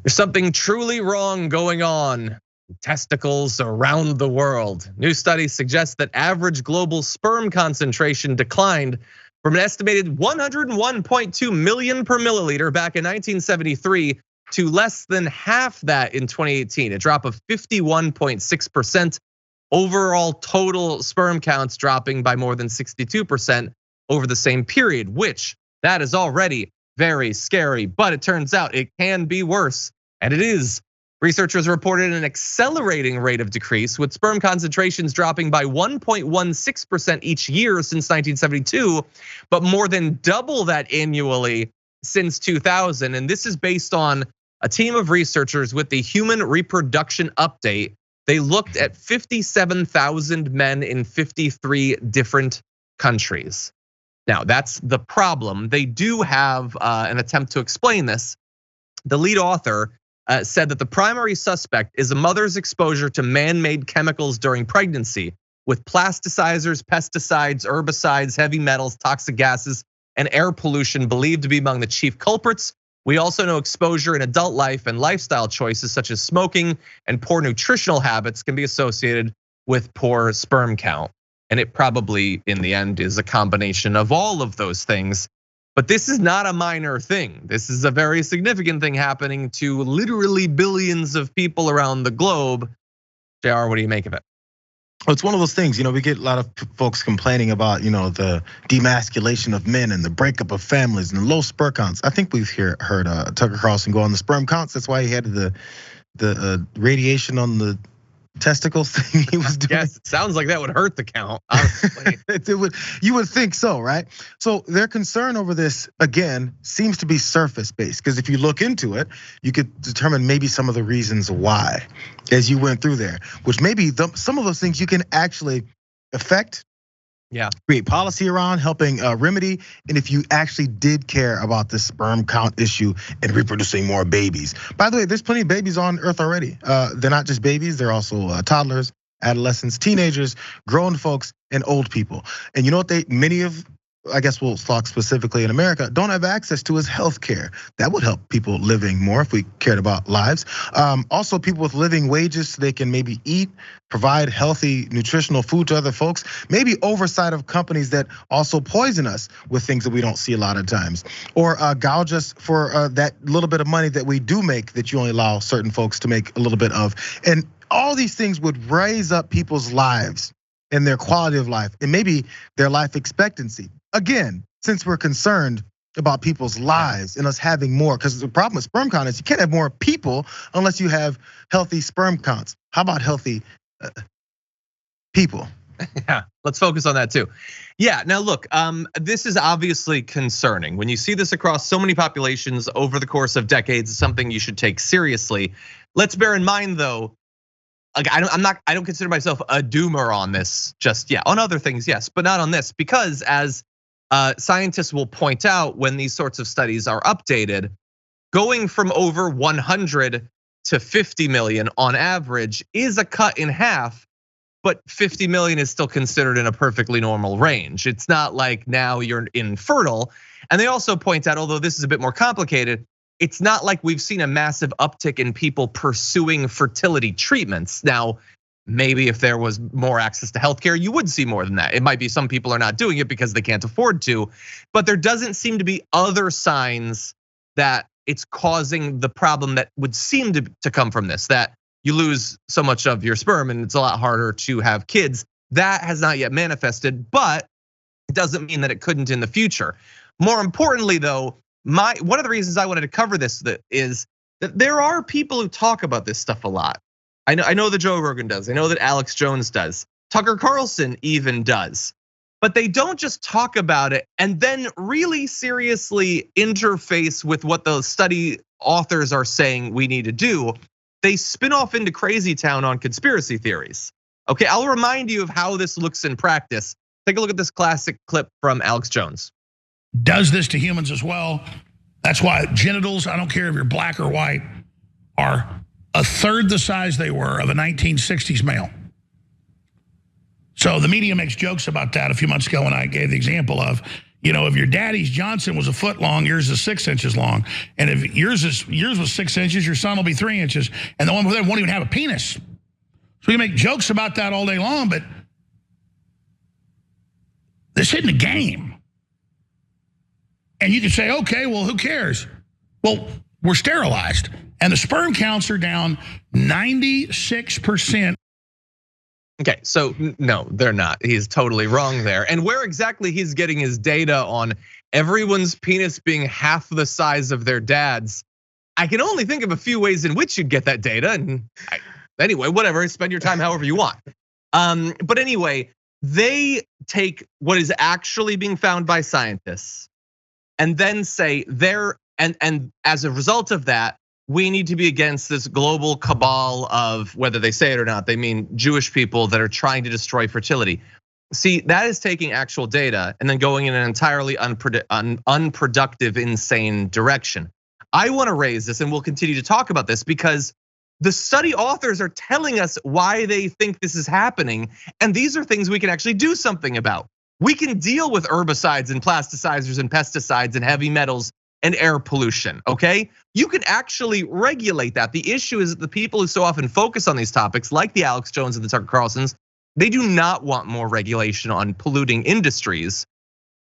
There's something truly wrong going on. Testicles around the world. New studies suggest that average global sperm concentration declined from an estimated 101.2 million per milliliter back in 1973 to less than half that in 2018, a drop of 51.6%. Overall total sperm counts dropping by more than 62% over the same period, which that is already very scary, but it turns out it can be worse, and it is. Researchers reported an accelerating rate of decrease, with sperm concentrations dropping by 1.16% each year since 1972, but more than double that annually since 2000. And this is based on a team of researchers with the Human Reproduction Update. They looked at 57,000 men in 53 different countries. Now, that's the problem. They do have an attempt to explain this. The lead author said that the primary suspect is a mother's exposure to man-made chemicals during pregnancy, with plasticizers, pesticides, herbicides, heavy metals, toxic gases, and air pollution believed to be among the chief culprits. We also know exposure in adult life and lifestyle choices such as smoking and poor nutritional habits can be associated with poor sperm count. And it probably, in the end, is a combination of all of those things. But this is not a minor thing. This is a very significant thing happening to literally billions of people around the globe. JR, what do you make of it? Well, it's one of those things, we get a lot of folks complaining about, the demasculation of men and the breakup of families and low sperm counts. I think we've heard Tucker Carlson go on the sperm counts. That's why he had the radiation on the testicles thing he was doing. Yes, it sounds like that would hurt the count, honestly. You would think so, right? So their concern over this, again, seems to be surface based, because if you look into it, you could determine maybe some of the reasons why as you went through there, which maybe some of those things you can actually affect. Yeah, create policy around, helping remedy. And if you actually did care about the sperm count issue and reproducing more babies. By the way, there's plenty of babies on Earth already. They're not just babies, they're also toddlers, adolescents, teenagers, grown folks, and old people. And you know what many of, I guess we'll talk specifically in America, don't have access to is healthcare. That would help people living more if we cared about lives. Also people with living wages, so they can maybe eat, provide healthy, nutritional food to other folks. Maybe oversight of companies that also poison us with things that we don't see a lot of times. Or gouge us for that little bit of money that we do make that you only allow certain folks to make a little bit of. And all these things would raise up people's lives and their quality of life and maybe their life expectancy. Again, since we're concerned about people's lives and us having more, because the problem with sperm count is you can't have more people unless you have healthy sperm counts. How about healthy people? Yeah, let's focus on that too. Yeah, now look, this is obviously concerning. When you see this across so many populations over the course of decades, it's something you should take seriously. Let's bear in mind though, like I don't consider myself a doomer on this just yet. On other things, yes, but not on this, because as scientists will point out when these sorts of studies are updated, going from over 100 to 50 million on average is a cut in half, but 50 million is still considered in a perfectly normal range. It's not like now you're infertile. And they also point out, although this is a bit more complicated, it's not like we've seen a massive uptick in people pursuing fertility treatments. Now, maybe if there was more access to healthcare, you would see more than that. It might be some people are not doing it because they can't afford to, but there doesn't seem to be other signs that it's causing the problem that would seem to come from this, that you lose so much of your sperm and it's a lot harder to have kids. That has not yet manifested, but it doesn't mean that it couldn't in the future. More importantly though, one of the reasons I wanted to cover this is that there are people who talk about this stuff a lot. I know that Joe Rogan does. I know that Alex Jones does. Tucker Carlson even does. But they don't just talk about it and then really seriously interface with what the study authors are saying we need to do. They spin off into crazy town on conspiracy theories. Okay, I'll remind you of how this looks in practice. Take a look at this classic clip from Alex Jones. Does this to humans as well. That's why genitals, I don't care if you're black or white, are a third the size they were of a 1960s male. So the media makes jokes about that a few months ago when I gave the example of, if your daddy's Johnson was a foot long, yours is 6 inches long. And if yours was 6 inches, your son will be 3 inches. And the one with them won't even have a penis. So we can make jokes about that all day long, but this isn't a game. And you can say, okay, well, who cares? Well, we're sterilized. And the sperm counts are down 96%. Okay, so no, they're not. He's totally wrong there. And where exactly he's getting his data on everyone's penis being half the size of their dad's, I can only think of a few ways in which you'd get that data. And anyway, whatever, spend your time however you want. But anyway, they take what is actually being found by scientists and then say and as a result of that, we need to be against this global cabal of, whether they say it or not, they mean Jewish people that are trying to destroy fertility. See, that is taking actual data and then going in an entirely unproductive, insane direction. I want to raise this, and we'll continue to talk about this, because the study authors are telling us why they think this is happening, and these are things we can actually do something about. We can deal with herbicides and plasticizers and pesticides and heavy metals and air pollution, okay? You can actually regulate that. The issue is that the people who so often focus on these topics, like the Alex Jones and the Tucker Carlsons, they do not want more regulation on polluting industries.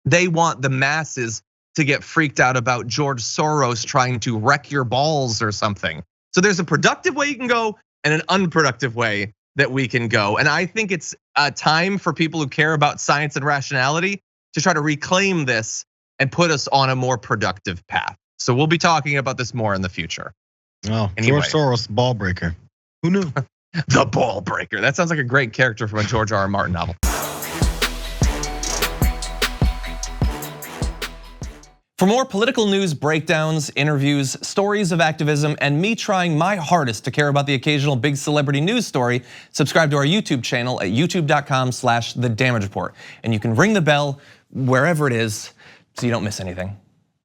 They want the masses to get freaked out about George Soros trying to wreck your balls or something. So there's a productive way you can go and an unproductive way that we can go. And I think it's time for people who care about science and rationality to try to reclaim this and put us on a more productive path. So we'll be talking about this more in the future. Oh, anyway. George Soros, ball breaker. Who knew? The ball breaker. That sounds like a great character from a George R.R. Martin novel. For more political news breakdowns, interviews, stories of activism, and me trying my hardest to care about the occasional big celebrity news story, subscribe to our YouTube channel at youtube.com/The Damage Report. And you can ring the bell wherever it is so you don't miss anything.